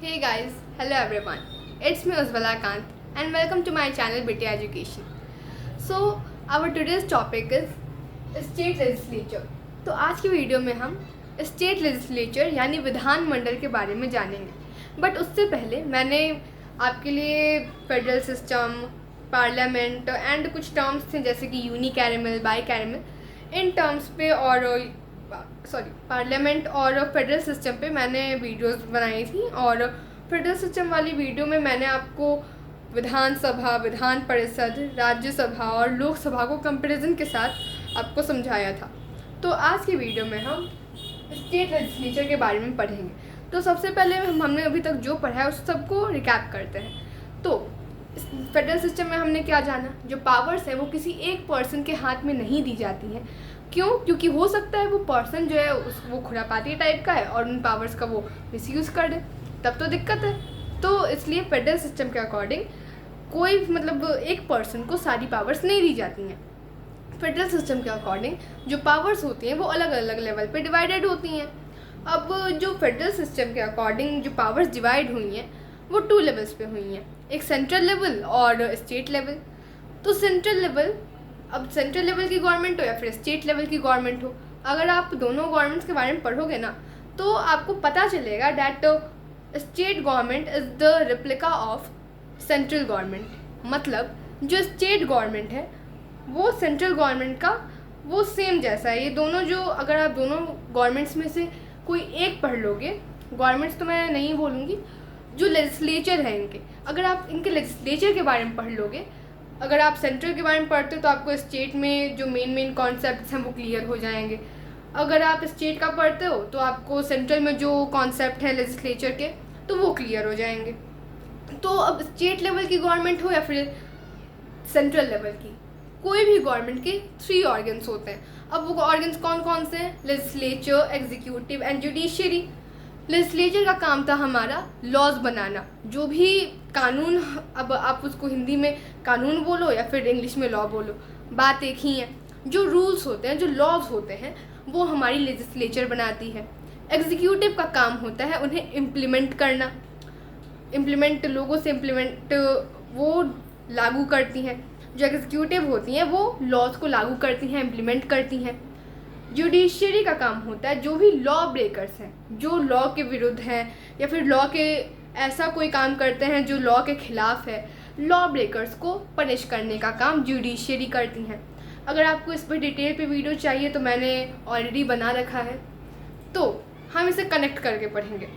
Hey guys, hello everyone. It's me Uzvala Kant and welcome to my channel BT Education. So, our today's topic is State Legislature. तो आज की video में हम state legislature यानी विधानमंडल के बारे में जानेंगे. बट उससे पहले मैंने आपके लिए फेडरल सिस्टम, पार्लियामेंट एंड कुछ टर्म्स थे जैसे कि यूनिकैरेमल, बाईकैरेमल, इन टर्म्स पे और पार्लियामेंट और फेडरल सिस्टम पे मैंने वीडियोस बनाई थी. और फेडरल सिस्टम वाली वीडियो में मैंने आपको विधानसभा, विधान परिषद, राज्यसभा और लोकसभा को कंपैरिजन के साथ आपको समझाया था. तो आज की वीडियो में हम स्टेट लेजिस्लेचर के बारे में पढ़ेंगे. तो सबसे पहले हमने अभी तक जो पढ़ा है उस सबको रिकैप करते हैं. तो फेडरल सिस्टम में हमने क्या जाना, जो पावर्स है वो किसी एक पर्सन के हाथ में नहीं दी जाती हैं. क्यों? क्योंकि हो सकता है वो पर्सन जो है वो खुरापाती टाइप का है और उन पावर्स का वो मिसयूज़ कर दे, तब तो दिक्कत है. तो इसलिए फेडरल सिस्टम के अकॉर्डिंग कोई एक पर्सन को सारी पावर्स नहीं दी जाती हैं. फेडरल सिस्टम के अकॉर्डिंग जो पावर्स होती हैं वो अलग अलग लेवल पे डिवाइडेड होती हैं. अब जो फेडरल सिस्टम के अकॉर्डिंग जो पावर्स डिवाइड हुई हैं वो 2 लेवल्स पे हुई हैं, एक सेंट्रल लेवल और स्टेट लेवल. तो सेंट्रल लेवल, अब सेंट्रल लेवल की गवर्नमेंट हो या फिर स्टेट लेवल की गवर्नमेंट हो, अगर आप दोनों गवर्नमेंट्स के बारे में पढ़ोगे ना तो आपको पता चलेगा that state government is the replica of central government. मतलब जो स्टेट गवर्नमेंट है वो सेंट्रल गवर्नमेंट का वो सेम जैसा है. ये दोनों जो, अगर आप दोनों गवर्नमेंट्स में से कोई एक पढ़ लोगे, गवर्नमेंट्स तो मैं नहीं बोलूँगी, जो लेजिस्लेचर है इनके, अगर आप इनके लेजिस्लेचर के बारे में पढ़ लोगे, अगर आप सेंट्रल के बारे में पढ़ते हो तो आपको स्टेट में जो मेन कॉन्सेप्ट्स हैं वो क्लियर हो जाएंगे. अगर आप स्टेट का पढ़ते हो तो आपको सेंट्रल में जो कॉन्सेप्ट है लेजिस्लेचर के तो वो क्लियर हो जाएंगे. तो अब स्टेट लेवल की गवर्नमेंट हो या फिर सेंट्रल लेवल की, कोई भी गवर्नमेंट के 3 ऑर्गन्स होते हैं. अब वो ऑर्गन्स कौन कौन से हैं? Legislature, executive and judiciary. Legislature का काम था हमारा लॉज बनाना, जो भी कानून, अब आप उसको हिंदी में कानून बोलो या फिर इंग्लिश में लॉ बोलो, बात एक ही है. जो रूल्स होते हैं, जो लॉज होते हैं, वो हमारी लेजिस्लेचर बनाती है. एग्जीक्यूटिव का काम होता है उन्हें इम्प्लीमेंट करना, लोगों से इम्प्लीमेंट वो लागू करती हैं. जो एग्जीक्यूटिव होती हैं वो लॉज को लागू करती हैं, इम्प्लीमेंट करती हैं. जुडिशरी का काम होता है जो भी लॉ ब्रेकर्स हैं, जो लॉ के विरुद्ध हैं या फिर लॉ के ऐसा कोई काम करते हैं जो लॉ के खिलाफ है, लॉ ब्रेकर्स को पनिश करने का काम जुडिशरी करती हैं. अगर आपको इस पर डिटेल पे वीडियो चाहिए तो मैंने ऑलरेडी बना रखा है, तो हम इसे कनेक्ट करके पढ़ेंगे.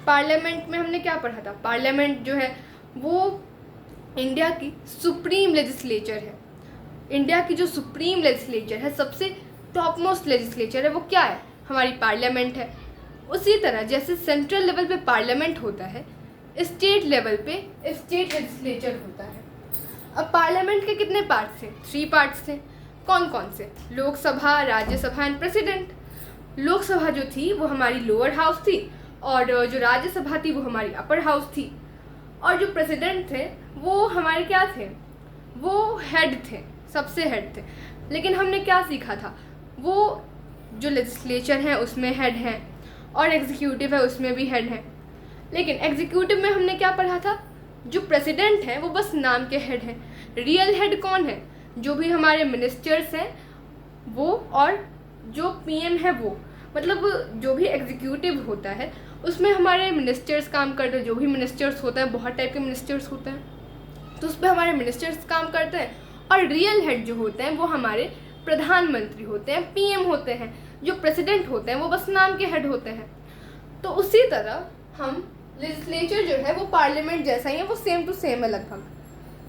पार्लियामेंट में हमने क्या पढ़ा था? पार्लियामेंट जो है वो इंडिया की सुप्रीम लेजिस्लेचर है. इंडिया की जो सुप्रीम लेजिस्लेचर है, सबसे टॉप मोस्ट लेजिस्लेचर है, वो क्या है? हमारी पार्लियामेंट है. उसी तरह जैसे सेंट्रल लेवल पे पार्लियामेंट होता है, स्टेट लेवल पे स्टेट लेजिस्लेचर होता है. अब पार्लियामेंट के कितने पार्ट्स थे? 3 पार्ट्स थे. कौन कौन से? Lok Sabha, Rajya Sabha and president. लोकसभा जो थी वो हमारी लोअर हाउस थी और जो राज्यसभा थी वो हमारी अपर हाउस थी. और जो प्रेसिडेंट थे वो हमारे क्या थे? वो हेड थे, सबसे हेड थे. लेकिन हमने क्या सीखा था? वो जो लेजिस्लेचर है उसमें हेड हैं और एग्जीक्यूटिव है उसमें भी हेड हैं. लेकिन एग्जीक्यूटिव में हमने क्या पढ़ा था? जो प्रेसिडेंट हैं वो बस नाम के हेड हैं. रियल हेड कौन है? जो भी हमारे मिनिस्टर्स हैं वो, और जो पीएम है वो. मतलब जो भी एग्जीक्यूटिव होता है उसमें हमारे मिनिस्टर्स काम करते हैं. जो भी मिनिस्टर्स होते हैं, बहुत टाइप के मिनिस्टर्स होते हैं, तो उस पर हमारे मिनिस्टर्स काम करते हैं. और रियल हेड जो होते हैं वो हमारे प्रधानमंत्री होते हैं, पीएम होते हैं. जो प्रेसिडेंट होते हैं वो बस नाम के हेड होते हैं. तो उसी तरह हम लेजिस्लेचर जो है वो पार्लियामेंट जैसा ही है, वो सेम टू सेम है लगभग.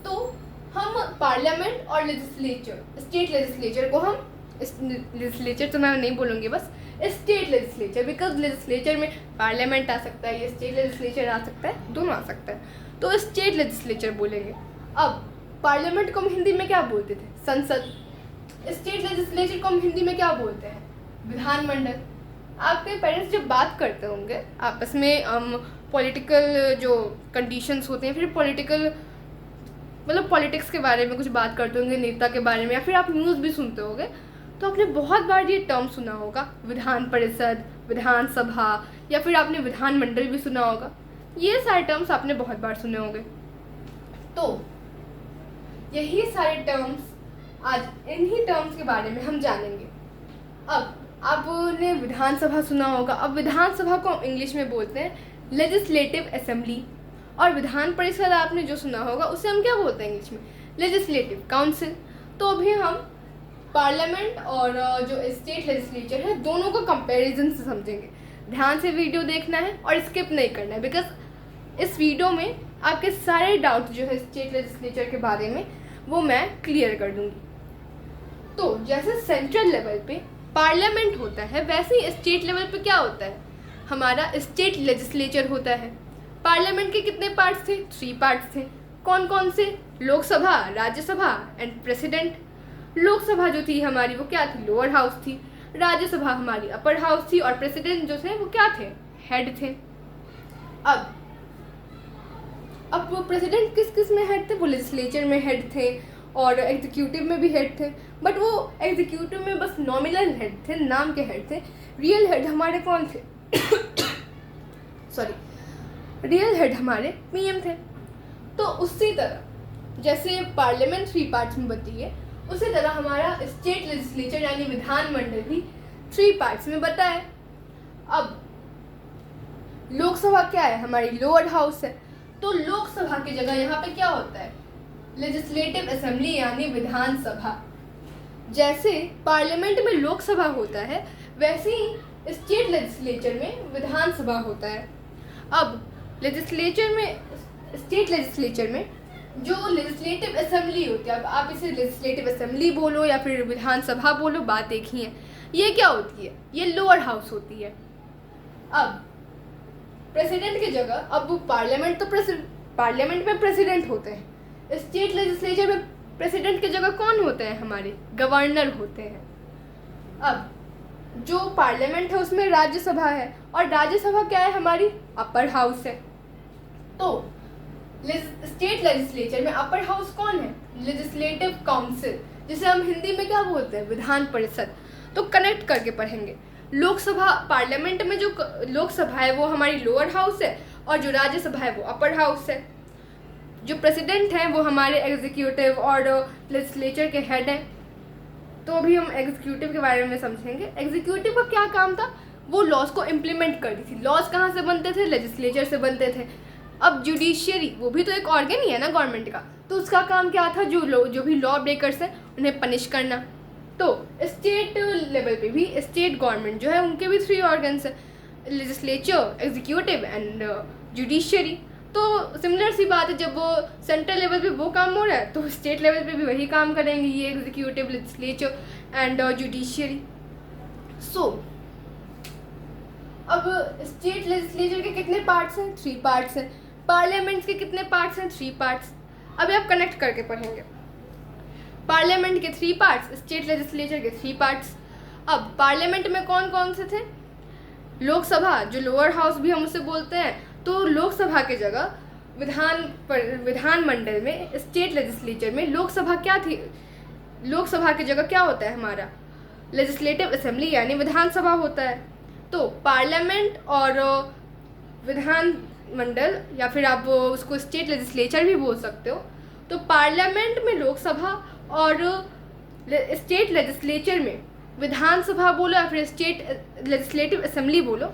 तो हम पार्लियामेंट और लेजिस्लेचर, स्टेट लेजिस्लेचर को हम, लेजिस्लेचर तो मैं नहीं बोलूँगी, बस स्टेट लेजिस्लेचर, बिकॉज लेजिस्लेचर में पार्लियामेंट आ सकता है, ये स्टेट लेजिस्लेचर आ सकता है, दोनों आ सकता है, तो स्टेट लेजिस्लेचर बोलेंगे. अब पार्लियामेंट को हम हिंदी में क्या बोलते थे? संसद. स्टेट लेजिस्लेचर को हम हिंदी में क्या बोलते हैं? विधानमंडल. आपके पेरेंट्स जब बात करते होंगे आपस में, पॉलिटिकल जो कंडीशंस होते हैं, फिर पॉलिटिकल पॉलिटिक्स के बारे में कुछ बात करते होंगे, नेता के बारे में, या फिर आप न्यूज़ भी सुनते होंगे, तो आपने बहुत बार ये टर्म सुना होगा, विधान परिषद, विधानसभा, या फिर आपने विधानमंडल भी सुना होगा. ये सारे टर्म्स आपने बहुत बार सुने होंगे। तो यही सारे टर्म्स आज इन्हीं टर्म्स के बारे में हम जानेंगे। अब आपने विधानसभा सुना होगा। अब विधानसभा को हम इंग्लिश में बोलते हैं लेजिस्लेटिव असेंबली, और विधान परिषद आपने जो सुना होगा उसे हम क्या बोलते हैं इंग्लिश में, लेजिस्लेटिव काउंसिल। तो अभी हम पार्लियामेंट और जो स्टेट लेजिस्लेचर है दोनों को कंपैरिजन से समझेंगे। ध्यान से वीडियो देखना है और स्किप नहीं करना है, बिकॉज इस वीडियो में आपके सारे डाउट जो है स्टेट लेजिस्लेचर के बारे में वो मैं क्लियर कर दूंगी। तो जैसे सेंट्रल लेवल पे पार्लियामेंट होता है, वैसे ही स्टेट लेवल पे क्या होता है, हमारा स्टेट लेजिस्लेचर होता है। पार्लियामेंट के कितने पार्ट्स थे, 3 पार्ट्स थे। कौन कौन से, लोकसभा, राज्यसभा एंड प्रेसिडेंट। लोकसभा जो थी हमारी वो क्या थी, लोअर हाउस थी। राज्यसभा हमारी अपर हाउस थी, और प्रेसिडेंट जो थे वो क्या थे, हेड थे। अब वो प्रेसिडेंट किस किस में हेड थे, वो लेजिस्लेचर में हेड थे और एग्जीक्यूटिव में भी हेड थे, बट वो एग्जीक्यूटिव में बस नॉमिनल हेड थे, नाम के हेड थे। रियल हेड हमारे कौन थे सॉरी, रियल हेड हमारे पीएम थे। तो उसी तरह जैसे पार्लियामेंट 3 पार्ट्स में बनती है, उसी तरह हमारा स्टेट लेजिस्लेचर यानी विधानमंडल भी 3 पार्ट्स में बटा है। अब लोकसभा क्या है, हमारी लोअर हाउस है। तो लोकसभा की जगह यहाँ पे क्या होता है, लेजिस्लेटिव असेंबली यानी विधानसभा। जैसे पार्लियामेंट में लोकसभा होता है, वैसे ही स्टेट लेजिस्लेचर में विधानसभा होता है। अब लेजिस्लेचर में, स्टेट लेजिस्लेचर में जो लेजिस्लेटिव असेंबली होती है, अब आप इसे लेजिस्लेटिव असेंबली बोलो या फिर विधानसभा बोलो, बात एक ही है। ये क्या होती है, ये लोअर हाउस होती है। अब प्रेसिडेंट की जगह, अब पार्लियामेंट तो पार्लियामेंट में प्रेसिडेंट होते हैं, स्टेट लेजिस्लेचर में प्रेसिडेंट की जगह कौन होते हैं, हमारे गवर्नर होते हैं। अब जो पार्लियामेंट है उसमें राज्यसभा है, और राज्यसभा क्या है, हमारी अपर हाउस है। तो स्टेट लेजिस्लेचर में अपर हाउस कौन है, लेजिस्लेटिव काउंसिल, जिसे हम हिंदी में क्या बोलते हैं, विधान परिषद। तो कनेक्ट करके पढ़ेंगे। लोकसभा, पार्लियामेंट में जो लोकसभा है वो हमारी लोअर हाउस है, और जो राज्यसभा है वो अपर हाउस है। जो प्रेसिडेंट हैं वो हमारे एग्जीक्यूटिव और लेजिस्लेचर के हेड हैं। तो अभी हम एग्जीक्यूटिव के बारे में समझेंगे। एग्जीक्यूटिव का क्या काम था, वो लॉज को इम्प्लीमेंट करती थी। लॉज कहाँ से बनते थे, लेजिस्लेचर से बनते थे। अब जुडिशियरी, वो भी तो एक ऑर्गन ही है ना गवर्नमेंट का, तो उसका काम क्या था, जो भी लॉ ब्रेकर्स हैं उन्हें पनिश करना। तो स्टेट लेवल पे भी स्टेट गवर्नमेंट जो है उनके भी 3 ऑर्गन्स हैं, लेजिस्लेचर, एग्जीक्यूटिव एंड जुडिशियरी। तो सिमिलर सी बात है, जब वो सेंट्रल लेवल पे वो काम हो रहा है तो स्टेट लेवल पे भी वही काम करेंगे, ये एग्जीक्यूटिव, लेजिस्लेचर एंड जुडिशियरी। सो अब स्टेट लेजिस्लेचर के कितने पार्ट्स हैं, 3 पार्ट्स हैं। पार्लियामेंट के कितने पार्ट्स हैं, 3 पार्ट्स। अभी आप कनेक्ट करके पढ़ेंगे। पार्लियामेंट के 3 पार्ट्स, स्टेट लेजिस्लेचर के 3 पार्ट्स। अब पार्लियामेंट में कौन कौन से थे, लोकसभा, जो लोअर हाउस भी हम उसे बोलते हैं। तो लोकसभा की जगह विधानमंडल में, स्टेट लेजिस्लेचर में लोकसभा क्या थी, लोकसभा की जगह क्या होता है, हमारा लेजिस्लेटिव असेंबली यानी विधानसभा होता है। तो पार्लियामेंट और विधानमंडल, या फिर आप उसको स्टेट लेजिस्लेचर भी बोल सकते हो। तो पार्लियामेंट में लोकसभा और स्टेट लेजिस्लेचर में विधानसभा बोलो या फिर स्टेट लेजिस्लेटिव असेंबली बोलो,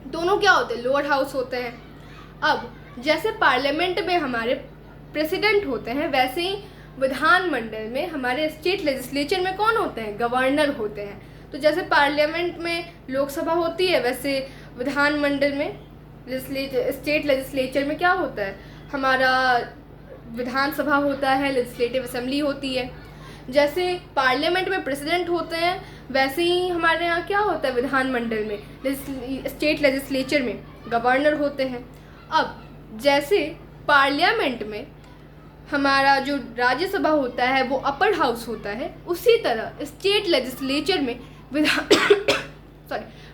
दोनों क्या होते हैं, लोअर हाउस होते हैं। अब जैसे पार्लियामेंट में हमारे प्रेसिडेंट होते हैं, वैसे ही विधानमंडल में हमारे स्टेट लेजिस्लेचर में कौन होते हैं, गवर्नर होते हैं। तो जैसे पार्लियामेंट में लोकसभा होती है, वैसे विधानमंडल में, स्टेट लेजिस्लेचर में क्या होता है, हमारा विधानसभा होता है, लेजिस्लेटिव असेंबली होती है। जैसे पार्लियामेंट में प्रेसिडेंट होते हैं, वैसे ही हमारे यहाँ क्या होता है, विधानमंडल में, स्टेट लेजिस्लेचर में गवर्नर होते हैं। अब जैसे पार्लियामेंट में हमारा जो राज्यसभा होता है वो अपर हाउस होता है, उसी तरह स्टेट लेजिस्लेचर में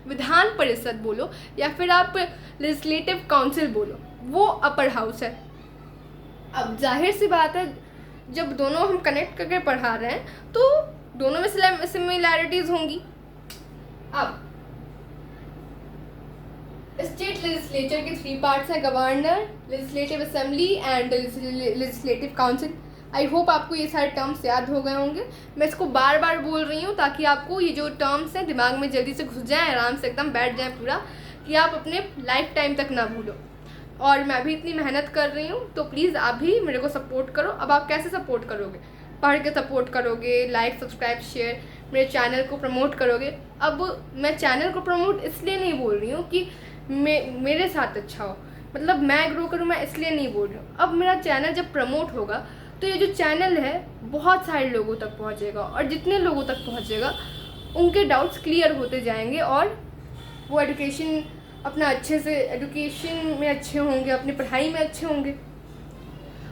विधान परिषद बोलो या फिर आप लेजिस्लेटिव काउंसिल बोलो, वो अपर हाउस है। अब जाहिर सी बात है, जब दोनों हम कनेक्ट करके पढ़ा रहे हैं तो दोनों में सिमिलैरिटीज होंगी। अब स्टेट लेजिस्लेचर के 3 पार्ट्स हैं, governor, legislative assembly and legislative council. I hope आपको ये सारे टर्म्स याद हो गए होंगे। मैं इसको बार बार बोल रही हूँ ताकि आपको ये जो टर्म्स हैं दिमाग में जल्दी से घुस जाएँ, आराम से एकदम बैठ जाएँ पूरा, कि आप अपने लाइफ टाइम तक ना भूलो। और मैं भी इतनी मेहनत कर रही हूँ, तो प्लीज़ आप भी मेरे को सपोर्ट करो। अब आप कैसे सपोर्ट करोगे? पढ़ के सपोर्ट करोगे, लाइक सब्सक्राइब शेयर, मेरे चैनल को प्रमोट करोगे। अब मैं चैनल को प्रमोट इसलिए नहीं बोल रही हूँ कि मेरे साथ अच्छा हो, मतलब मैं ग्रो करूँ, मैं इसलिए नहीं बोल रही हूँ। अब मेरा चैनल जब प्रमोट होगा तो ये जो चैनल है बहुत सारे लोगों तक पहुँचेगा, और जितने लोगों तक पहुँचेगा उनके डाउट्स क्लियर होते जाएंगे, और वो एजुकेशन अपना अच्छे से एजुकेशन में अच्छे होंगे, अपनी पढ़ाई में अच्छे होंगे,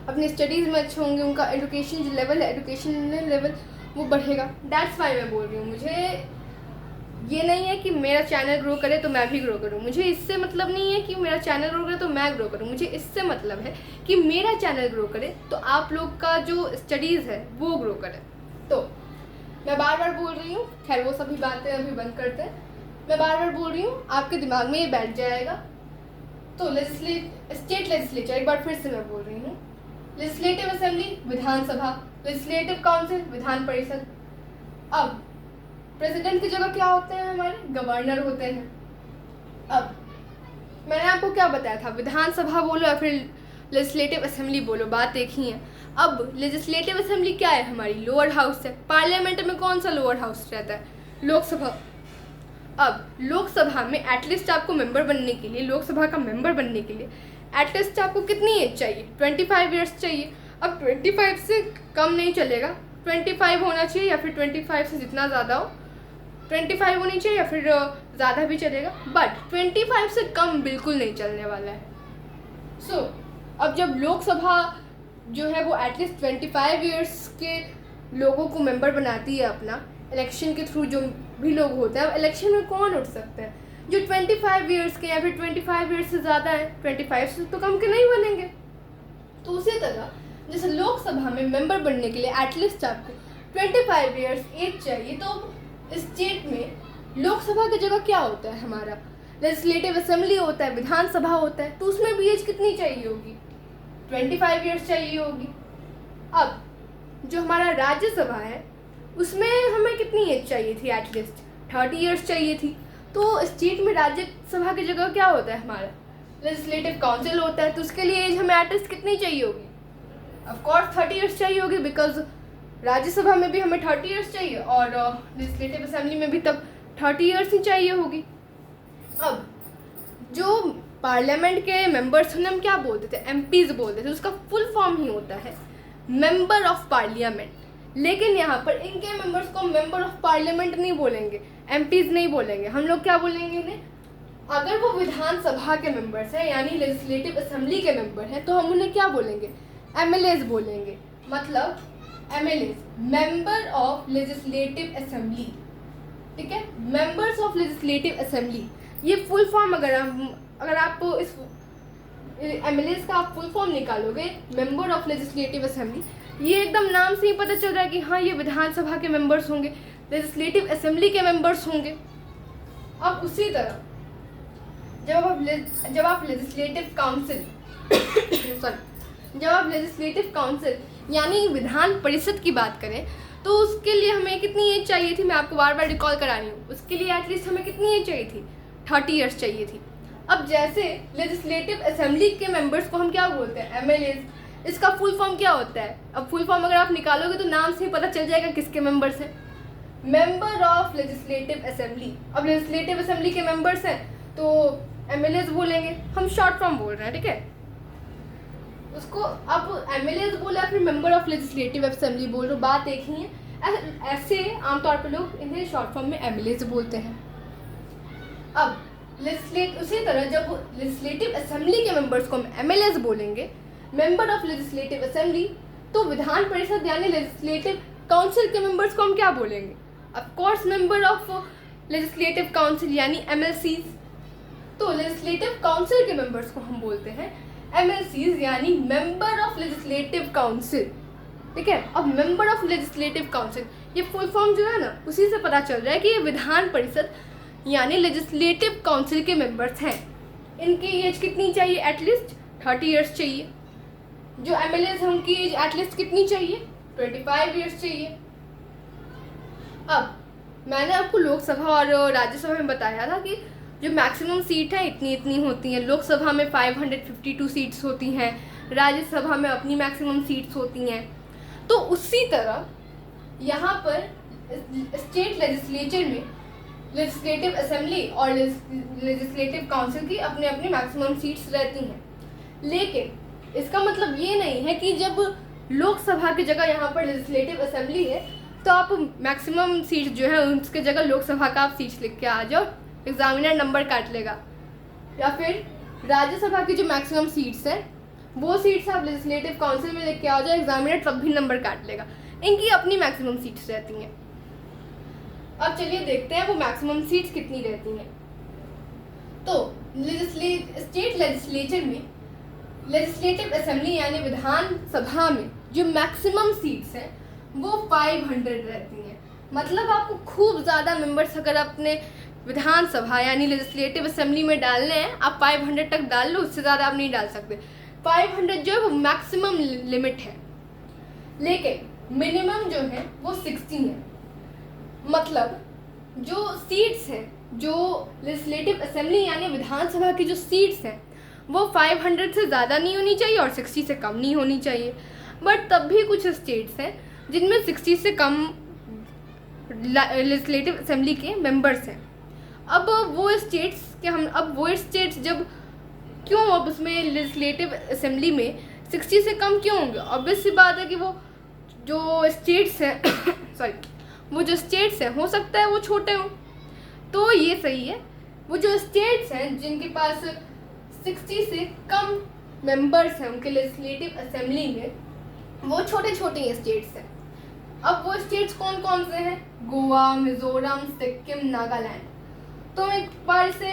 अपनी स्टडीज़ में अच्छे होंगे, उनका एजुकेशन जो लेवल है, एजुकेशन लेवल वो बढ़ेगा। दैट्स वाई मैं बोल रही हूँ। मुझे ये नहीं है कि मेरा चैनल ग्रो करे तो मैं भी ग्रो करूँ, मुझे इससे मतलब नहीं है कि मेरा चैनल ग्रो करे तो मैं ग्रो करूँ, मुझे इससे मतलब है कि मेरा चैनल ग्रो करे तो आप लोग का जो स्टडीज़ है वो ग्रो करे। तो मैं बार बार बोल रही हूँ, खैर वो सभी बातें अभी बंद करते हैं, मैं बार बार बोल रही हूँ, आपके दिमाग में ये बैठ जाएगा। तो स्टेट लेजिस्लेचर, एक बार फिर से मैं बोल रही हूँ, लेजिस्लेटिव असेंबली विधानसभा, लेजिस्लेटिव काउंसिल विधान परिषद। अब प्रेसिडेंट की जगह क्या होते हैं? हमारे गवर्नर होते हैं। अब मैंने आपको क्या बताया था, विधानसभा बोलो या फिर लेजिस्लेटिव असेंबली बोलो, बात एक ही है। अब लेजिस्लेटिव असेंबली क्या है? हमारी लोअर हाउस है। पार्लियामेंट में कौन सा लोअर हाउस रहता है? लोकसभा। अब लोकसभा में एटलीस्ट आपको मेंबर बनने के लिए, लोकसभा का मेंबर बनने के लिए एटलीस्ट आपको कितनी एज चाहिए? 25 ईयर्स चाहिए। अब 25 से कम नहीं चलेगा, 25 होना चाहिए, या फिर 25 से जितना ज़्यादा हो 25 होनी चाहिए, या फिर ज़्यादा भी चलेगा, बट 25 से कम बिल्कुल नहीं चलने वाला है। सो अब जब लोकसभा जो है वो एटलीस्ट 25 ईयर्स के लोगों को मेंबर बनाती है अपना, इलेक्शन के थ्रू जो भी लोग होते हैं, अब इलेक्शन में कौन उठ सकते हैं? जो 25 ईयर्स के या फिर 25 ईयर्स से ज़्यादा है, 25 से तो कम के नहीं बनेंगे। तो उसी तरह जैसे लोकसभा में मेंबर बनने के लिए एटलीस्ट आपको 25 ईयर्स एज चाहिए, तो स्टेट में लोकसभा की जगह क्या होता है? हमारा लेजिस्लेटिव असेंबली होता है, विधानसभा होता है, तो उसमें भी एज कितनी चाहिए होगी? 25 ईयर्स चाहिए होगी। अब जो हमारा राज्यसभा है उसमें हमें कितनी एज चाहिए थी? एटलीस्ट 30 ईयर्स चाहिए थी। तो स्टेट में राज्यसभा की जगह क्या होता है? हमारा लेजिस्लेटिव काउंसिल होता है, तो उसके लिए एज हमें एटलीस्ट कितनी चाहिए होगी? ऑफ कोर्स 30 ईयर्स चाहिए होगी, बिकॉज राज्यसभा में भी हमें 30 ईयर्स चाहिए और लेजिस्लेटिव असेंबली में भी तब 30 ईयर्स ही चाहिए होगी। अब जो पार्लियामेंट के मेंबर्स उन्हें हम क्या बोलते थे? एमपीज बोलते थे। उसका फुल फॉर्म ही होता है मेंबर ऑफ पार्लियामेंट, लेकिन यहाँ पर इनके मेंबर्स को मेंबर ऑफ पार्लियामेंट नहीं बोलेंगे, एमपीज नहीं बोलेंगे, हम लोग क्या बोलेंगे इन्हें? अगर वो विधानसभा के मेंबर्स हैं यानी लेजिस्लेटिव असेंबली के मेंबर हैं, तो हम उन्हें क्या बोलेंगे? एमएलएज बोलेंगे। मतलब MLAs, member of legislative assembly, ठीक है, मेंबर्स ऑफ लेजिस्लेटिव असेंबली। ये फुल फॉर्म अगर आप इस एमएलएज का आप फुल फॉर्म निकालोगे, मेंबर ऑफ लेजिस्लेटिव असेंबली, ये एकदम नाम से ही पता चल रहा है कि हाँ ये विधानसभा के मेंबर्स होंगे, लेजिस्लेटिव असेंबली के मेंबर्स होंगे। अब उसी तरह जब आप लेजिस्लेटिव काउंसिल जब आप लेजिस्लेटिव काउंसिल यानी विधान परिषद की बात करें, तो उसके लिए हमें कितनी एज चाहिए थी? मैं आपको बार बार रिकॉल करा रही हूँ। उसके लिए एटलीस्ट हमें कितनी एज चाहिए थी? 30 ईयर्स चाहिए थी। अब जैसे लेजिस्लेटिव असेंबली के मेंबर्स को हम क्या बोलते हैं? एमएलएज। इसका फुल फॉर्म क्या होता है? अब फुल फॉर्म अगर आप निकालोगे तो नाम से ही पता चल जाएगा किसके मेंबर्स हैं, मेंबर ऑफ लेजिस्लेटिव असेंबली। अब लेजिस्लेटिव असेंबली के मेंबर्स हैं तो एमएलएज बोलेंगे, हम शॉर्ट फॉर्म बोल रहे हैं, ठीक है। उसको अब एमएलएज बोला फिर मेंबर ऑफ लेजिस्लेटिव असेंबली बोल रहे हो, बात एक ही है। ऐसे आमतौर पर लोग इन्हें शॉर्ट फॉर्म में एमएलएज बोलते हैं। अब उसी तरह जब लेजिस्लेटिव असेंबली के मेंबर्स को हम एमएलएज बोलेंगे, मेंबर ऑफ लेजिस्लेटिव असेंबली, तो विधान परिषद यानी लेजिस्लेटिव काउंसिल के मेंबर्स को हम क्या बोलेंगे? Of course member of legislative council यानी एमएलसीज। तो लेजिस्लेटिव काउंसिल के मेंबर्स को हम बोलते हैं एमएलसीज यानी मेंबर ऑफ लेजिस्लेटिव काउंसिल, ठीक है। अब मेंबर ऑफ लेजिस्लेटिव काउंसिल, ये फुल फॉर्म जो है ना, उसी से पता चल रहा है कि ये विधान परिषद यानी लेजिस्लेटिव काउंसिल के मेंबर्स हैं। इनकी एज कितनी चाहिए? एटलीस्ट 30 ईयर्स चाहिए। जो एमएलएज हैं उनकी एज एटलीस्ट कितनी चाहिए? 25 ईयर्स चाहिए। अब मैंने आपको लोकसभा और राज्यसभा में बताया था कि जो मैक्सिमम सीट है इतनी इतनी होती हैं। लोकसभा में 552 सीट्स होती हैं, राज्यसभा में अपनी मैक्सिमम सीट्स होती हैं। तो उसी तरह यहाँ पर स्टेट लेजिस्लेचर में लेजिस्लेटिव असेंबली और लेजिस्लेटिव काउंसिल की अपने अपनी मैक्सिमम सीट्स रहती हैं। लेकिन इसका मतलब ये नहीं है कि जब लोकसभा की जगह यहाँ पर लेजिस्लेटिव असेंबली है तो आप मैक्सिमम सीट्स जो है उसके जगह लोकसभा का आप सीट्स लिख के आ जाओ, एग्जामिनर नंबर काट लेगा। या फिर राज्यसभा की जो मैक्सिमम सीट्स हैं वो सीट्स आप लेजिस्लेटिव काउंसिल में लिख के आ जाओ, एग्जामिनर तब भी नंबर काट लेगा। इनकी अपनी मैक्सिमम सीट्स रहती हैं। अब चलिए देखते हैं वो मैक्सिमम सीट्स कितनी रहती हैं। तो स्टेट लेजिस्लेचर में लेजिस्लेटिव असेंबली यानी विधानसभा में जो मैक्सिमम सीट्स हैं वो 500 रहती हैं। मतलब आपको खूब ज़्यादा मेंबर्स अगर अपने विधानसभा यानी लेजिस्लेटिव असेंबली में डालने हैं, आप 500 तक डाल लो, उससे ज़्यादा आप नहीं डाल सकते। 500 जो है वो मैक्सिमम लिमिट है। लेकिन मिनिमम जो है वो 60 है। मतलब जो सीट्स हैं, जो लेजिस्लेटिव असेंबली यानी विधानसभा की जो सीट्स हैं वो 500 से ज़्यादा नहीं होनी चाहिए और 60 से कम नहीं होनी चाहिए। बट तब भी कुछ स्टेट्स हैं जिनमें 60 से कम लेजिस्लेटिव असेंबली के मेंबर्स हैं। अब वो स्टेट्स जब क्यों अब उसमें लेजिस्लेटिव असेंबली में 60 से कम क्यों होंगे? ऑब्वियस सी बात है कि वो जो स्टेट्स हैं हो सकता है वो छोटे हों, तो ये सही है। वो जो स्टेट्स हैं जिनके पास 60 से कम मेंबर्स हैं उनके लेजिस्लेटिव असेंबली में, वो छोटे छोटे स्टेट्स हैं। अब वो स्टेट्स कौन कौन से हैं? गोवा, मिजोरम, सिक्किम, नागालैंड। तो एक बार से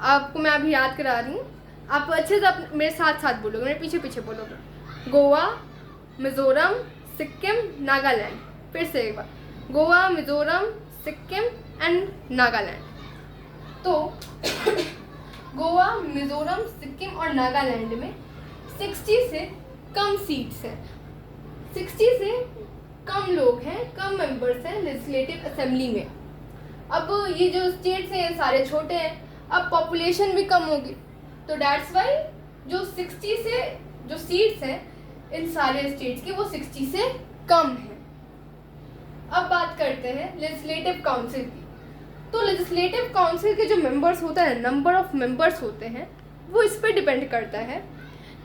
आपको मैं अभी याद करा रही हूँ, आप अच्छे से मेरे साथ साथ बोलोगे, मेरे पीछे पीछे बोलोगे। गोवा, मिजोरम, सिक्किम, नागालैंड। फिर से एक बार, गोवा, मिजोरम, सिक्किम एंड नागालैंड। तो गोवा, मिजोरम, सिक्किम और नागालैंड में 60 से कम सीट्स हैं, 60 से कम लोग हैं, कम मेंबर्स हैं लेजिस्लेटिव असेंबली में। अब ये जो स्टेट्स हैं सारे छोटे हैं, अब पॉपुलेशन भी कम होगी, तो दैट्स वाई जो 60 से जो सीट्स हैं इन सारे स्टेट्स की वो 60 से कम है। अब बात करते हैं लेजिस्लेटिव काउंसिल की। तो लेजिस्लेटिव काउंसिल के जो मेंबर्स होते हैं, नंबर ऑफ मेंबर्स होते हैं, वो इस पर डिपेंड करता है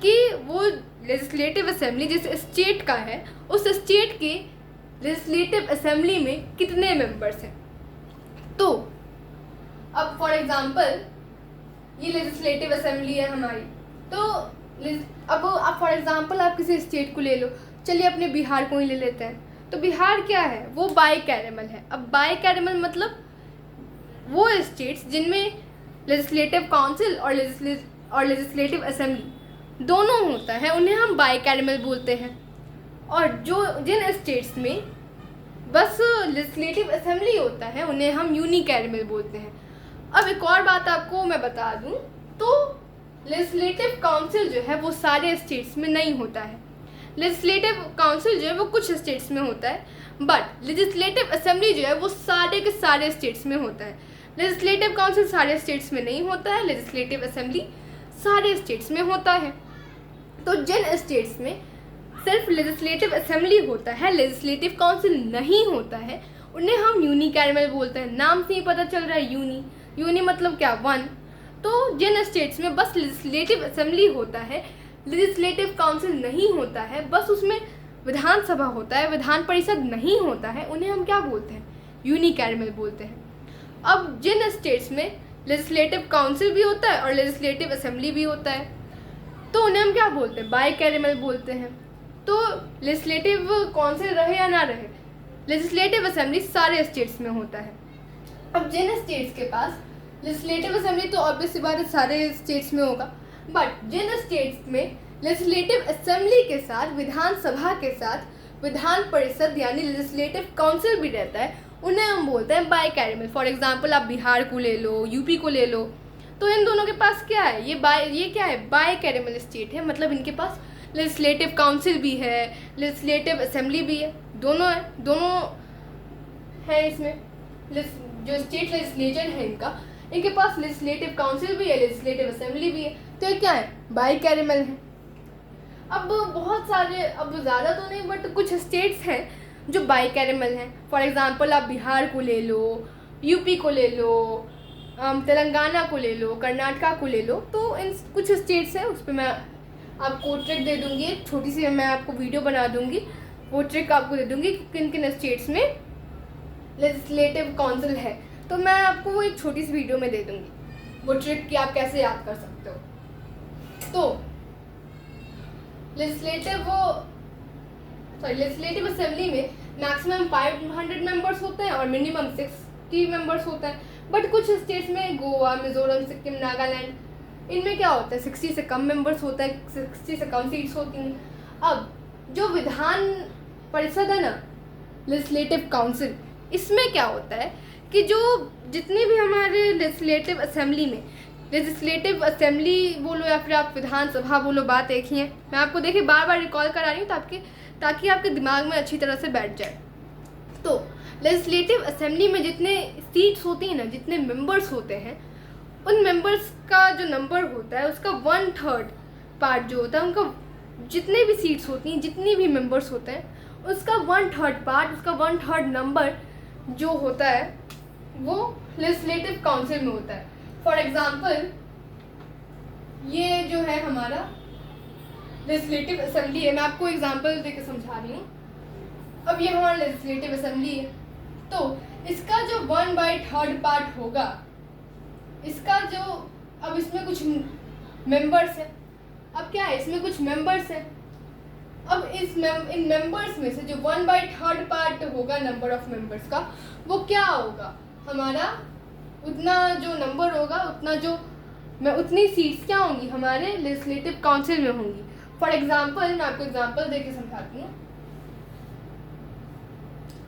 कि वो लेजिस्लेटिव असेंबली जिस स्टेट का है उस स्टेट के लेजिस्लेटिव असेंबली में कितने मेंबर्स हैं। तो अब फॉर एग्जांपल ये लेजिस्लेटिव असेंबली है हमारी, तो अब आप फॉर एग्जांपल आप किसी स्टेट को ले लो, चलिए अपने बिहार को ही ले लेते हैं। तो बिहार क्या है? वो बाईकैरेमल है। अब बाईकैरेमल मतलब वो स्टेट्स जिनमें लेजिस्लेटिव काउंसिल और लेजिस्लेटिव असेंबली दोनों होता है, उन्हें हम बाईकैरेमल बोलते हैं। और जिन स्टेट्स में बस लेजिस्लेटिव असेंबली होता है उन्हें हम यूनिकैरेमल बोलते हैं। अब एक और बात आपको मैं बता दूं, तो लेजिस्लेटिव काउंसिल जो है वो सारे स्टेट्स में नहीं होता है। लेजिस्लेटिव काउंसिल जो है वो कुछ स्टेट्स में होता है, बट लेजिस्लेटिव असेंबली जो है वो सारे के सारे स्टेट्स में होता है। लेजिस्लेटिव काउंसिल सारे स्टेट्स में नहीं होता है, लेजिस्लेटिव असेंबली सारे स्टेट्स में होता है। तो जिन स्टेट्स में सिर्फ लेजिस्लेटिव असेंबली होता है, लेजिस्लेटिव काउंसिल नहीं होता है, उन्हें हम यूनिकैरेमल बोलते हैं। नाम से ही पता चल रहा है, यूनी मतलब क्या? वन। तो जिन स्टेट्स में बस लेजिस्लेटिव असेंबली होता है, लेजिस्लेटिव काउंसिल नहीं होता है, बस उसमें विधानसभा होता है, विधान परिषद नहीं होता है, उन्हें हम क्या बोलते हैं? यूनिकैरेमल बोलते हैं। अब जिन स्टेट्स में लेजिस्लेटिव काउंसिल भी होता है और लेजिस्लेटिव असेंबली भी होता है, तो उन्हें हम क्या बोलते हैं? बाईकैरेमल बोलते हैं। तो लेजिस्लेटिव काउंसिल रहे या ना रहे, लेजिस्लेटिव असेंबली सारे स्टेट्स में होता है। अब जिन स्टेट्स के पास लेजिस्लेटिव असेंबली, तो ऑब्वियस सी बात है सारे स्टेट्स में होगा, बट जिन स्टेट्स में लेजिस्लेटिव असेंबली के साथ विधानसभा के साथ विधान परिषद यानी लेजिस्लेटिव काउंसिल भी रहता है, उन्हें हम बोलते हैं बाईकैरेमल। फॉर एग्जांपल आप बिहार को ले लो, यूपी को ले लो, तो इन दोनों के पास क्या है, ये क्या है, बाई कैरेमल स्टेट है, मतलब इनके पास लेजिस्लेटिव काउंसिल भी है, लेजिस्लेटिव असेंबली भी है, दोनों है इसमें। जो स्टेट लेजिस्लेचर है इनके पास लेजिस्लेटिव काउंसिल भी है, लेजिस्लेटिव असेंबली भी है, तो ये क्या है, बाई कैरेमल है। अब बहुत सारे, अब ज़्यादा तो नहीं बट कुछ स्टेट्स हैं जो बाई कैरेमल हैं। फॉर एग्जांपल आप बिहार को ले लो, यूपी को ले लो, तेलंगाना को ले लो, कर्नाटका को ले लो। तो इन कुछ स्टेट्स हैं, उस पर मैं आपको ट्रिक दे दूँगी, एक छोटी सी मैं आपको वीडियो बना दूँगी, वो ट्रिक आपको दे दूँगी कि किन किन स्टेट्स में लेजिस्लेटिव काउंसिल है। तो मैं आपको वो एक छोटी सी वीडियो में दे दूँगी वो ट्रिक कि आप कैसे याद कर सकते हो। तो लेजिस्लेटिव असेंबली में मैक्सिमम 500 मेंबर्स होते हैं और मिनिमम 60 मेंबर्स होते हैं। बट कुछ स्टेट्स में गोवा, मिजोरम, सिक्किम, नागालैंड, इनमें क्या होता है, 60 से कम मेंबर्स होता है, 60 से कम सीट्स होती हैं। अब जो विधान परिषद है ना, लेजिस्लेटिव काउंसिल, इसमें क्या होता है कि जो जितने भी हमारे लेजिस्लेटिव असेंबली बोलो या फिर आप विधानसभा बोलो, बात एक ही है। मैं आपको देखिए बार बार रिकॉल करा रही हूँ ताकि आपके दिमाग में अच्छी तरह से बैठ जाए। तो लेजिस्लेटिव असेंबली में जितने सीट्स होती हैं ना, जितने मेंबर्स होते हैं, उन मेंबर्स का जो नंबर होता है उसका 1/3 पार्ट जो होता है, उनका जितने भी सीट्स होती हैं, जितनी भी मेंबर्स होते हैं, उसका 1/3 पार्ट, उसका 1/3 नंबर जो होता है वो लेजिस्लेटिव काउंसिल में होता है। फॉर एग्जाम्पल ये जो है हमारा लेजिस्लेटिव असेंबली है, मैं आपको एग्जांपल देकर समझा रही हूँ। अब ये हमारा लेजिस्लेटिव असेंबली है, तो इसका जो 1/3 पार्ट होगा, इसका जो, अब इसमें कुछ मेंबर्स है, अब क्या है, इसमें कुछ मेंबर्स है। अब इन मेंबर्स में से जो 1/3 पार्ट होगा नंबर ऑफ मेंबर्स का, वो क्या होगा हमारा, उतना जो नंबर होगा, उतनी सीट्स क्या होंगी हमारे लेजिस्लेटिव काउंसिल में होंगी। फॉर एग्जाम्पल मैं आपको एग्जाम्पल देके समझाती हूँ।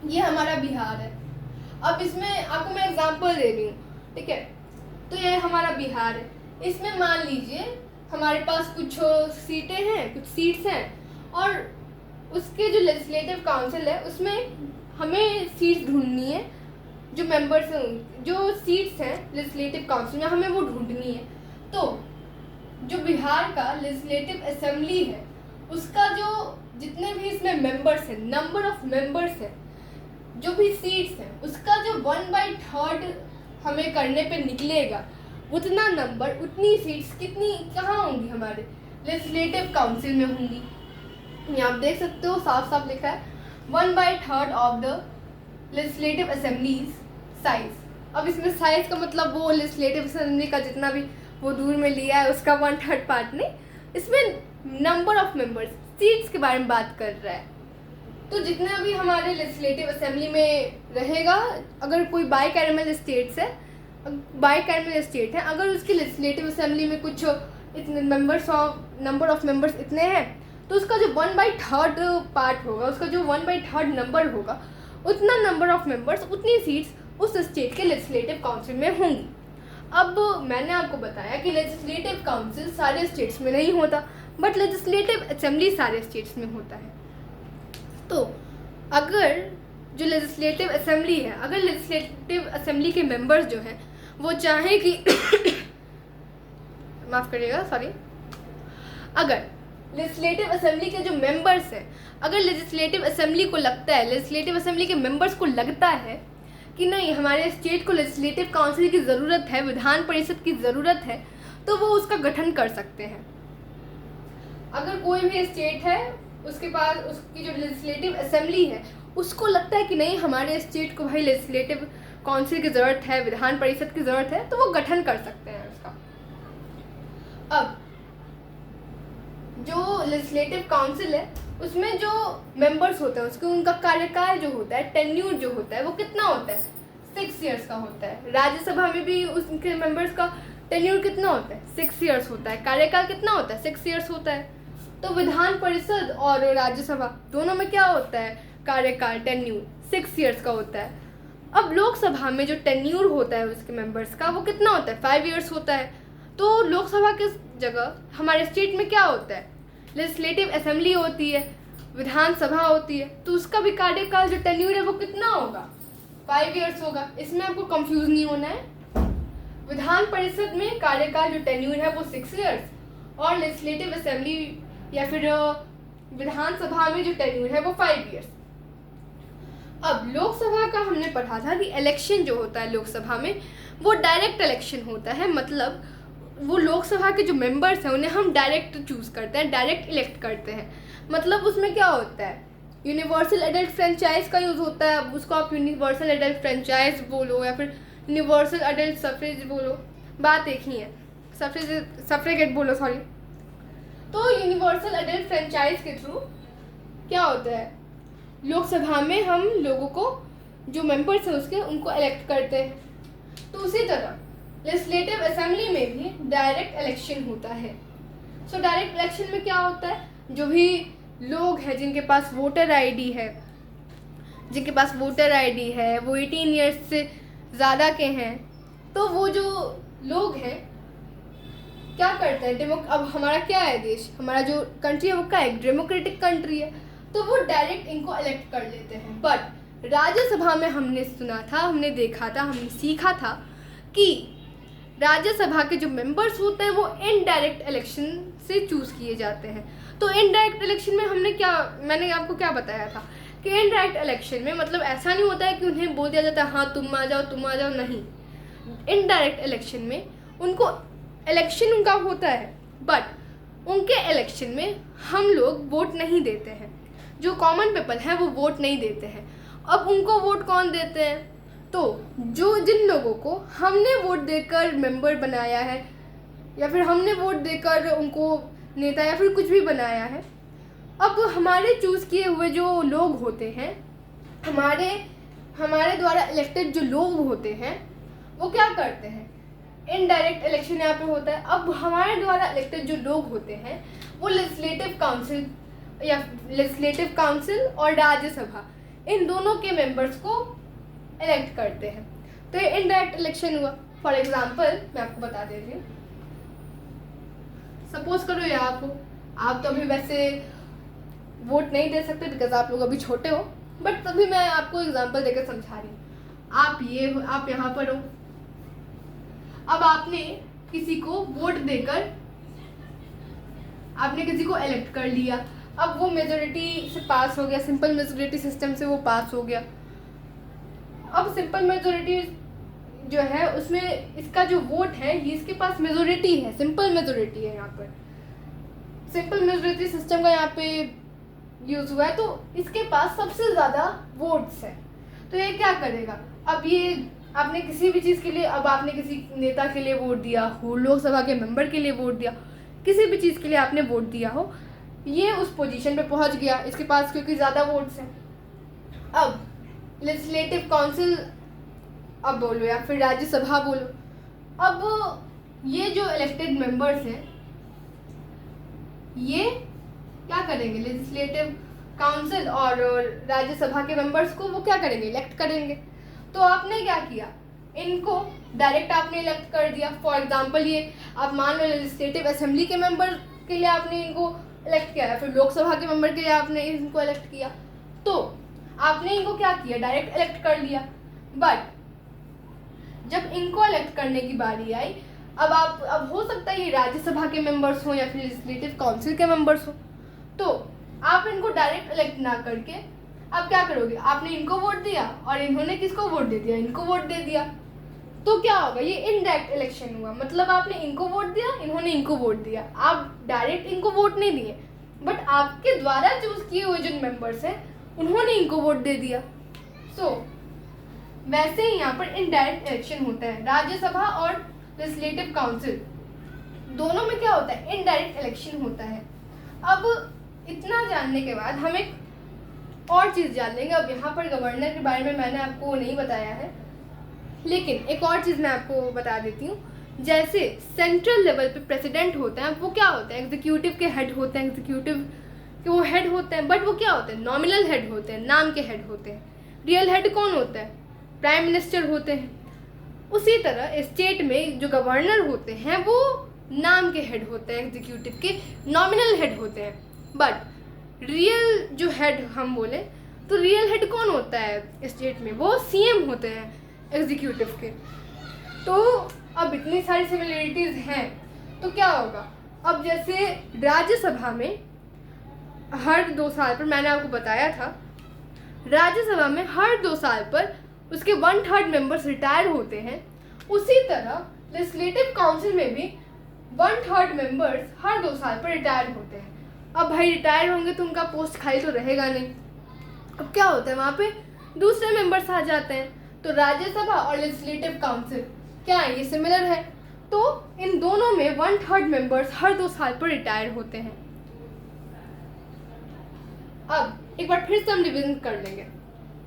ये हमारा बिहार है, अब इसमें आपको मैं एग्जाम्पल दे रही हूँ, ठीक है। तो ये हमारा बिहार है, इसमें मान लीजिए हमारे पास कुछ सीटें हैं, कुछ सीट्स हैं, और उसके जो लेजिस्लेटिव काउंसिल है उसमें हमें सीट्स ढूंढनी है, जो मेंबर्स, जो सीट्स हैं लेजिस्लेटिव काउंसिल में, हमें वो ढूंढनी है। तो जो बिहार का लेजिस्लेटिव असेंबली है, उसका जो जितने भी इसमें मेंबर्स हैं, नंबर ऑफ मेंबर्स है, जो भी सीट्स हैं, उसका जो 1/3 हमें करने पे निकलेगा, उतना नंबर, उतनी सीट्स कितनी कहाँ होंगी, हमारे लेजिस्लेटिव काउंसिल में होंगी। यहाँ आप देख सकते हो साफ साफ लिखा है 1/3 of the legislative assemblies size. अब इसमें साइज का मतलब वो लेजिस्लेटिव असेंबली का जितना भी वो दूर में लिया है उसका 1/3 पार्ट नहीं, इसमें नंबर ऑफ मेंबर्स, सीट्स के बारे में बात कर रहा है। तो जितना भी हमारे लेजिस्लेटिव असेंबली में रहेगा, अगर कोई बाई कैरेमल स्टेट है, अगर उसकी लेजिस्लेटिव असेंबली में कुछ इतने नंबर ऑफ मेंबर्स इतने हैं, तो उसका जो 1/3 पार्ट होगा, उसका जो 1/3 नंबर होगा, उतना नंबर ऑफ मेंबर्स, उतनी सीट्स उस स्टेट के लेजिस्लेटिव काउंसिल में होंगी। अब मैंने आपको बताया कि लेजिस्लेटिव काउंसिल सारे स्टेट्स में नहीं होता, बट लेजिस्लेटिव असेंबली सारे स्टेट्स में होता है। तो अगर जो लेजिस्लेटिव असेंबली है, अगर लेजिस्लेटिव असेंबली के मेंबर्स जो हैं वो चाहें कि माफ़ करिएगा, सॉरी, अगर लेजिस्लेटिव असेंबली के जो मेंबर्स हैं, अगर लेजिस्लेटिव असेंबली को लगता है, लेजिस्लेटिव असेंबली के मेंबर्स को लगता है कि नहीं, हमारे स्टेट को लेजिस्लेटिव काउंसिल की ज़रूरत है, विधान परिषद की ज़रूरत है, तो वो उसका गठन कर सकते हैं। अगर कोई भी स्टेट है, उसके पास उसकी जो लेजिस्लेटिव असेंबली है, उसको लगता है कि नहीं, हमारे स्टेट को भाई लेजिस्लेटिव काउंसिल की ज़रूरत है, विधान परिषद की ज़रूरत है, तो वो गठन कर सकते हैं उसका। अब जो लेजिस्लेटिव काउंसिल है, उसमें जो मेंबर्स होते हैं, उसके उनका कार्यकाल जो होता है, टेन्यूर जो होता है, वो कितना होता है, 6 ईयर्स का होता है। राज्यसभा में भी उनके मेंबर्स का टेन्यूर कितना होता है, 6 ईयर्स होता है। कार्यकाल कितना होता है, 6 ईयर्स होता है। तो विधान परिषद और राज्यसभा दोनों में क्या होता है, कार्यकाल, टेन्यूर 6 ईयर्स का होता है। अब लोकसभा में जो टेन्यूर होता है उसके मेंबर्स का, वो कितना होता है, 5 ईयर्स होता है। तो लोकसभा के जगह हमारे स्टेट में क्या होता है, लेजिस्लेटिव असेंबली होती है, विधानसभा होती है। तो उसका भी कार्यकाल जो टेन्यूर है वो कितना होगा, 5 ईयर्स होगा। इसमें आपको कंफ्यूज नहीं होना है। विधान परिषद में कार्यकाल जो टेन्यूर है वो 6 ईयर्स और लेजिस्लेटिव असेंबली या फिर विधानसभा में जो टेन्यूर है वो 5 ईयर्स। अब लोकसभा का हमने पढ़ा था कि इलेक्शन जो होता है लोकसभा में वो डायरेक्ट इलेक्शन होता है। मतलब वो लोकसभा के जो मेंबर्स हैं उन्हें हम डायरेक्ट चूज करते हैं, डायरेक्ट इलेक्ट करते हैं। मतलब उसमें क्या होता है, यूनिवर्सल एडल्ट फ्रेंचाइज का यूज़ होता है। उसको आप यूनिवर्सल एडल्ट फ्रेंचाइज बोलो या फिर यूनिवर्सल एडल्ट सफरेज बोलो, बात एक ही है। सफरेगेट बोलो, सॉरी। तो यूनिवर्सल एडल्ट फ्रेंचाइज के थ्रू क्या होता है, लोकसभा में हम लोगों को जो मेंबर्स हैं उसके उनको इलेक्ट करते हैं। तो उसी तरह लेजिस्लेटिव असेंबली में भी डायरेक्ट इलेक्शन होता है। सो डायरेक्ट इलेक्शन में क्या होता है, जो भी लोग हैं जिनके पास वोटर आईडी है, वो 18 ईयर्स से ज़्यादा के हैं, तो वो जो लोग हैं क्या करते हैं, अब हमारा क्या है देश, हमारा जो कंट्री है वो क्या है, डेमोक्रेटिक कंट्री है, तो वो डायरेक्ट इनको इलेक्ट कर लेते हैं। बट राज्यसभा में हमने सुना था, हमने देखा था, हमने सीखा था कि राज्यसभा के जो मेंबर्स होते हैं वो इनडायरेक्ट इलेक्शन से चूज़ किए जाते हैं। तो इनडायरेक्ट इलेक्शन में मैंने आपको क्या बताया था कि इनडायरेक्ट इलेक्शन में मतलब ऐसा नहीं होता है कि उन्हें बोल दिया जाता है हाँ तुम आ जाओ, नहीं। इनडायरेक्ट इलेक्शन में उनको इलेक्शन उनका होता है, बट उनके इलेक्शन में हम लोग वोट नहीं देते हैं। जो कॉमन पीपल हैं वो वोट नहीं देते हैं। अब उनको वोट कौन देते हैं, तो जिन लोगों को हमने वोट देकर मेंबर बनाया है या फिर हमने वोट देकर उनको नेता या फिर कुछ भी बनाया है, अब हमारे चूज़ किए हुए जो लोग होते हैं, हमारे द्वारा इलेक्टेड जो लोग होते हैं वो क्या करते हैं, इनडायरेक्ट इलेक्शन यहाँ पे होता है। अब हमारे द्वारा इलेक्टेड जो लोग होते हैं वो लेजिस्लेटिव काउंसिल और राज्यसभा, इन दोनों के मेंबर्स को इलेक्ट करते हैं। तो ये इनडायरेक्ट इलेक्शन हुआ। फॉर एग्जांपल मैं आपको बता देती हूँ, सपोज करो ये आप तो अभी वैसे वोट नहीं दे सकते बिकॉज आप लोग अभी छोटे हो, बट तभी मैं आपको एग्जांपल देकर समझा रही हूँ। आप यहाँ पर हो, अब आपने किसी को वोट देकर आपने किसी को इलेक्ट कर लिया। अब वो मेजोरिटी से पास हो गया, सिंपल मेजोरिटी सिस्टम से वो पास हो गया। अब सिंपल मेजोरिटी जो है उसमें इसका जो वोट है ये इसके पास मेजोरिटी है, सिंपल मेजोरिटी है। यहाँ पर सिंपल मेजोरिटी सिस्टम का यहाँ पे यूज हुआ है, तो इसके पास सबसे ज़्यादा वोट्स है। तो ये क्या करेगा, अब ये आपने किसी भी चीज़ के लिए, अब आपने किसी नेता के लिए वोट दिया हो, लोकसभा के मेंबर के लिए वोट दिया, किसी भी चीज़ के लिए आपने वोट दिया हो, ये उस पोजीशन पे पहुंच गया इसके पास क्योंकि ज़्यादा वोट्स हैं। अब लेजिस्लेटिव काउंसिल अब बोलो या फिर राज्यसभा बोलो, अब ये जो इलेक्टेड मेंबर्स हैं ये क्या करेंगे, लेजिस्लेटिव काउंसिल और राज्यसभा के मेंबर्स को वो क्या करेंगे, इलेक्ट करेंगे। तो आपने क्या किया, इनको डायरेक्ट आपने इलेक्ट कर दिया। फॉर एग्जांपल ये आप मान लो लेजिस्लेटिव असेंबली के मेंबर के लिए आपने इनको इलेक्ट किया या फिर लोकसभा के मेंबर के लिए आपने इनको इलेक्ट किया, तो आपने इनको क्या किया, डायरेक्ट इलेक्ट कर लिया। बट जब इनको इलेक्ट करने की बारी आई, अब हो सकता है ये राज्यसभा के मेंबर्स हो या फिर लेजिस्लेटिव काउंसिल के मेंबर्स हो, तो आप इनको डायरेक्ट इलेक्ट ना करके आप क्या करोगे, आपने इनको वोट दिया और इन्होंने किसको वोट दे दिया, इनको वोट दे दिया। तो क्या होगा, ये इनडायरेक्ट इलेक्शन हुआ। मतलब आपने इनको वोट दिया, इन्होंने इनको वोट दिया, आप डायरेक्ट इनको वोट नहीं दिए, बट आपके द्वारा चूज किए हुए जो मेंबर्स हैं उन्होंने इनको वोट दे दिया। सो वैसे ही यहाँ पर इनडायरेक्ट इलेक्शन होता है। राज्यसभा और लेजिस्लेटिव काउंसिल दोनों में क्या होता है, इनडायरेक्ट इलेक्शन होता है। अब इतना जानने के बाद हम एक और चीज़ जान लेंगे। अब यहाँ पर गवर्नर के बारे में मैंने आपको नहीं बताया है, लेकिन एक और चीज़ मैं आपको बता देती हूँ। जैसे सेंट्रल लेवल पे प्रेसिडेंट होते हैं, वो क्या होते हैं, एग्जीक्यूटिव के हेड होते हैं, एग्जीक्यूटिव के वो हेड होते हैं, बट वो क्या होते हैं, नॉमिनल हेड होते हैं, नाम के हेड होते हैं। रियल हेड कौन होता है, प्राइम मिनिस्टर होते हैं। उसी तरह स्टेट में जो गवर्नर होते हैं वो नाम के हेड होते हैं, एग्जीक्यूटिव के नॉमिनल हेड होते हैं। बट रियल जो हेड हम बोले तो रियल हेड कौन होता है स्टेट में? वो सीएम होते हैं एग्जीक्यूटिव के। तो अब इतनी सारी सिमिलरिटीज़ हैं तो क्या होगा? अब जैसे राज्यसभा में हर 2 साल पर, मैंने आपको बताया था, राज्यसभा में हर 2 साल पर उसके 1/3 मेंबर्स रिटायर होते हैं। उसी तरह लेजिस्लेटिव काउंसिल में भी 1/3 मेंबर्स हर 2 साल पर रिटायर होते हैं। अब भाई रिटायर होंगे तो उनका पोस्ट खाली तो रहेगा नहीं। अब क्या होता है, वहाँ पे दूसरे मेंबर्स आ जाते हैं। तो राज्यसभा और लेजिस्लेटिव काउंसिल क्या है, ये सिमिलर है। तो इन दोनों में 1/3 मेंबर्स हर 2 साल पर रिटायर होते हैं। अब एक बार फिर से हम रिवीजन कर लेंगे।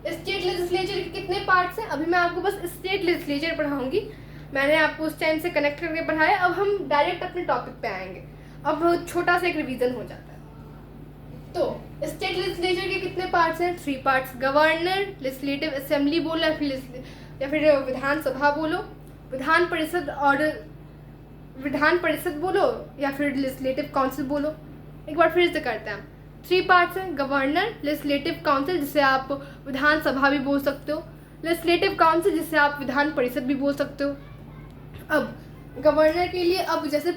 स्टेट लेजिस्लेचर के कितने पार्ट्स हैं? अभी मैं आपको बस स्टेट लेजिस्लेचर पढ़ाऊंगी, मैंने आपको उस टाइम से कनेक्ट करके पढ़ाया। अब हम डायरेक्ट अपने टॉपिक पे आएंगे। अब छोटा सा एक रिवीजन हो जाता है। तो स्टेट लेजिस्लेचर के कितने पार्ट्स हैं? 3 पार्ट्स। गवर्नर, लेजिस्लेटिव असेंबली बोलो या फिर विधानसभा बोलो, विधान परिषद बोलो या फिर लेजिस्लेटिव काउंसिल बोलो। एक बार फिर से करते हैं। 3 पार्ट्स हैं। गवर्नर, लेजिस्लेटिव काउंसिल जिसे आप विधानसभा भी बोल सकते हो, लेजिस्लेटिव काउंसिल जिसे आप विधान परिषद भी बोल सकते हो। अब गवर्नर के लिए, अब जैसे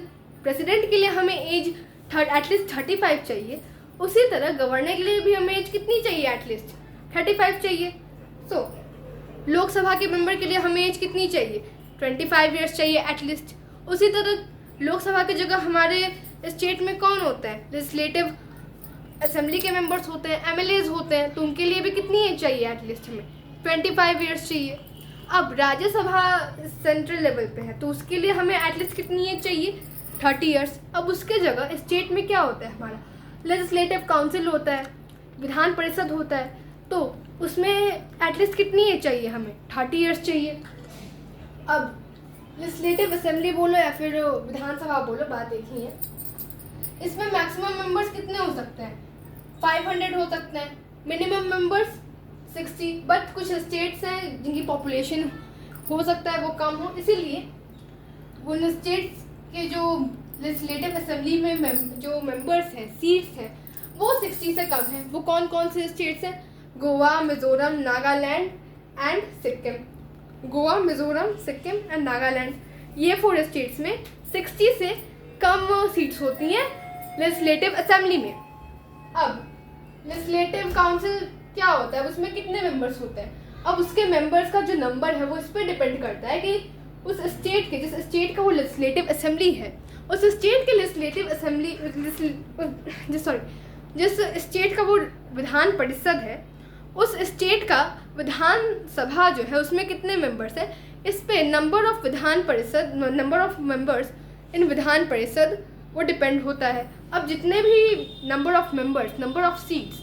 प्रेसिडेंट के लिए हमें एज एटलीस्ट 35 चाहिए, उसी तरह गवर्नर के लिए भी हमें एज कितनी चाहिए? एटलीस्ट 35 चाहिए। लोकसभा के मेंबर के लिए हमें एज कितनी चाहिए? 25 ईयर्स चाहिए एटलीस्ट। उसी तरह लोकसभा की जगह हमारे स्टेट में कौन होता है? लेजिस्लेटिव असेंबली के मेंबर्स होते हैं, एमएलएज होते हैं, तो उनके लिए भी कितनी एज चाहिए? एटलीस्ट हमें 25 ईयर्स चाहिए। अब राज्यसभा सेंट्रल लेवल पे है तो उसके लिए हमें एटलीस्ट कितनी एज चाहिए? 30 ईयर्स। अब उसके जगह स्टेट में क्या होता है? हमारा लेजिस्लेटिव काउंसिल होता है, विधान परिषद होता है, तो उसमें एटलीस्ट कितनी एज चाहिए? हमें 30 ईयर्स चाहिए। अब लेजिस्लेटिव असेंबली बोलो या फिर विधानसभा बोलो, बात एक ही है। इसमें मैक्सिमम मेंबर्स कितने हो सकते हैं? 500 हो सकते हैं। Minimum members 60। बट कुछ स्टेट्स हैं जिनकी पॉपुलेशन हो सकता है वो कम हो, इसीलिए उन स्टेट्स के जो लेजिस्लेटिव असेंबली में जो मेंबर्स हैं, सीट्स हैं, वो 60 से कम हैं। वो कौन कौन से स्टेट्स हैं? गोवा, मिजोरम, नागालैंड एंड सिक्किम। गोवा, मिजोरम, सिक्किम एंड नागालैंड, ये 4 स्टेट्स में 60 से कम सीट्स होती हैं लेजिस्लेटिव असेंबली में। अब लेजिस्लेटिव काउंसिल क्या होता है? उसमें कितने मेंबर्स होते हैं? अब उसके मेंबर्स का जो नंबर है वो इस पर डिपेंड करता है कि उस स्टेट के, जिस स्टेट का वो लेजिस्लेटिव असेंबली है, उस स्टेट के लेजिस्लेटिव असेंबली जिस स्टेट का वो विधान परिषद है, उस स्टेट का विधानसभा जो है उसमें कितने मेंबर्स हैं, इस पे number of members in Vidhan Parishad वो डिपेंड होता है। अब जितने भी नंबर ऑफ सीट्स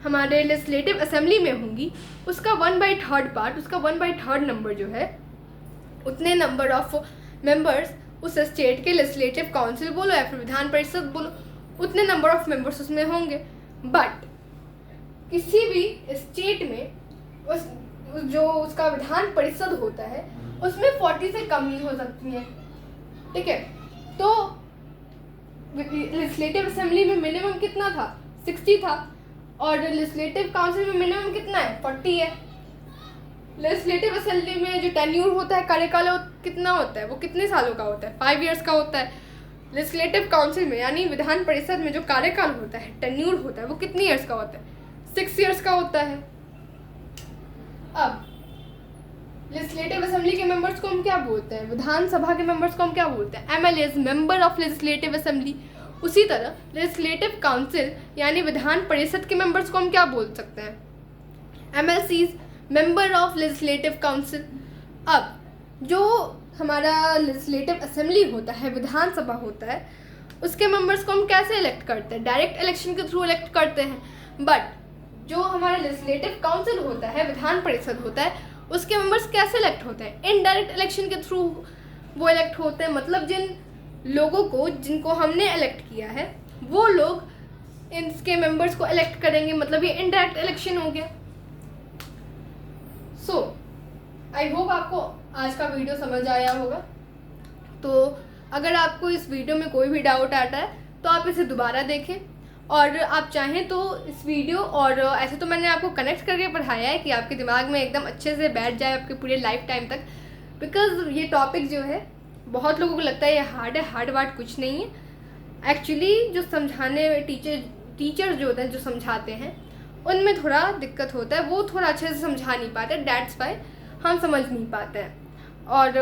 हमारे लेजिस्लेटिव असेंबली में होंगी, उसका 1/3 पार्ट, उसका 1/3 नंबर जो है, उतने नंबर ऑफ मेंबर्स उस स्टेट के लेजिस्लेटिव काउंसिल बोलो या फिर विधान परिषद बोलो, उतने नंबर ऑफ मेंबर्स उसमें होंगे। बट किसी भी स्टेट में जो उसका विधान परिषद होता है उसमें 40 से कम नहीं हो सकती हैं, ठीक है। तो लेजिस्लेटिव असेंबली में मिनिमम कितना था? 60 था, और लेजिस्लेटिव काउंसिल में मिनिमम कितना है? 40 है। लेजिस्लेटिव असेंबली में जो टेन्यूर होता है, कार्यकाल कितना होता है? वो कितने सालों का होता है? 5 ईयर्स का होता है। लेजिस्लेटिव काउंसिल में यानी विधान परिषद में जो कार्यकाल होता है, टेन्यूर होता है, वो कितने ईयर्स का होता है? 6 ईयर्स का होता है। अब लेजिस्लेटिव असेंबली के मेंबर्स को हम क्या बोलते हैं? विधानसभा के मेंबर्स को हम क्या बोलते हैं? MLAs, member of legislative assembly. उसी तरह लेजिस्लेटिव काउंसिल यानी विधान परिषद के मेंबर्स को हम क्या बोल सकते हैं? MLCs, member of legislative council. अब जो हमारा लेजिस्लेटिव असेंबली होता है, विधानसभा होता है, उसके मेंबर्स को हम कैसे इलेक्ट करते हैं? डायरेक्ट इलेक्शन के थ्रू इलेक्ट करते हैं। बट जो हमारा लेजिस्लेटिव काउंसिल होता है, विधान परिषद होता है, उसके मेंबर्स कैसे इलेक्ट होते हैं? इनडायरेक्ट इलेक्शन के थ्रू वो इलेक्ट होते हैं। मतलब जिन लोगों को, जिनको हमने इलेक्ट किया है, वो लोग इनके मेंबर्स को इलेक्ट करेंगे, मतलब ये इनडायरेक्ट इलेक्शन हो गया। सो आई होप आपको आज का वीडियो समझ आया होगा। तो अगर आपको इस वीडियो में कोई भी डाउट आता है तो आप इसे दोबारा देखें, और आप चाहें तो इस वीडियो, और ऐसे तो मैंने आपको कनेक्ट करके पढ़ाया है कि आपके दिमाग में एकदम अच्छे से बैठ जाए आपके पूरे लाइफ टाइम तक, बिकॉज ये टॉपिक जो है बहुत लोगों को लगता है ये हार्ड है, हार्ड वार्ड कुछ नहीं है। एक्चुअली जो समझाने टीचर जो होते हैं, जो समझाते हैं, उनमें थोड़ा दिक्कत होता है, वो थोड़ा अच्छे से समझा नहीं पाते, दैट्स वाई हम समझ नहीं पाते हैं। और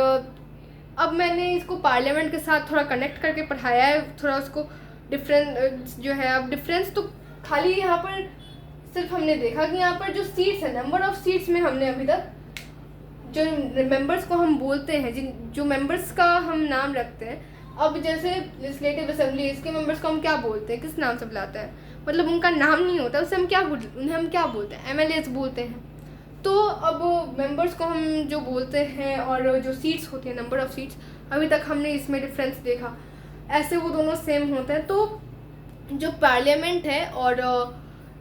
अब मैंने इसको पार्लियामेंट के साथ थोड़ा कनेक्ट करके पढ़ाया है, थोड़ा उसको डिफरेंस जो है, अब डिफरेंस तो खाली यहाँ पर सिर्फ हमने देखा कि यहाँ पर जो सीट्स है, नंबर ऑफ सीट्स में हमने अभी तक जो मेंबर्स को हम बोलते हैं, जो मेंबर्स का हम नाम रखते हैं, अब जैसे लेजिस्लेटिव असेंबली, इसके मेंबर्स को हम क्या बोलते हैं, किस नाम से बुलाते हैं, मतलब उनका नाम नहीं होता, उससे उन्हें हम क्या बोलते हैं, MLAs बोलते हैं। तो अब मेंबर्स को हम जो बोलते हैं और जो सीट्स होती हैं, नंबर ऑफ सीट्स, अभी तक हमने इसमें डिफरेंस देखा, ऐसे वो दोनों सेम होते हैं। तो जो पार्लियामेंट है और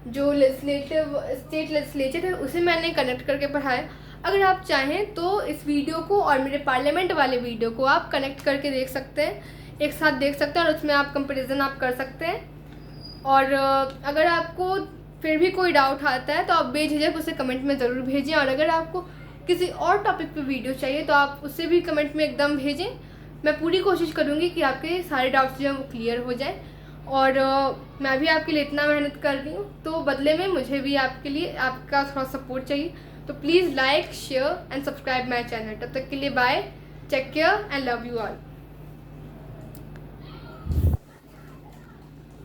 जो लेजिस्लेटिव स्टेट लेजिस्लेचर है, उसे मैंने कनेक्ट करके पढ़ाया। अगर आप चाहें तो इस वीडियो को और मेरे पार्लियामेंट वाले वीडियो को आप कनेक्ट करके देख सकते हैं, एक साथ देख सकते हैं, और उसमें आप कंपैरिजन आप कर सकते हैं। और अगर आपको फिर भी कोई डाउट आता है तो आप बेझिझक उसे कमेंट में ज़रूर भेजें, और अगर आपको किसी और टॉपिक पे वीडियो चाहिए तो आप उससे भी कमेंट में एकदम भेजें। मैं पूरी कोशिश करूँगी कि आपके सारे डाउट्स जो हैं वो क्लियर हो जाएं, और मैं भी आपके लिए इतना मेहनत कर रही हूँ, तो बदले में मुझे भी आपके लिए आपका थोड़ा सपोर्ट चाहिए। तो please like, share and subscribe my channel. तब तक के लिए bye, take care and love you all.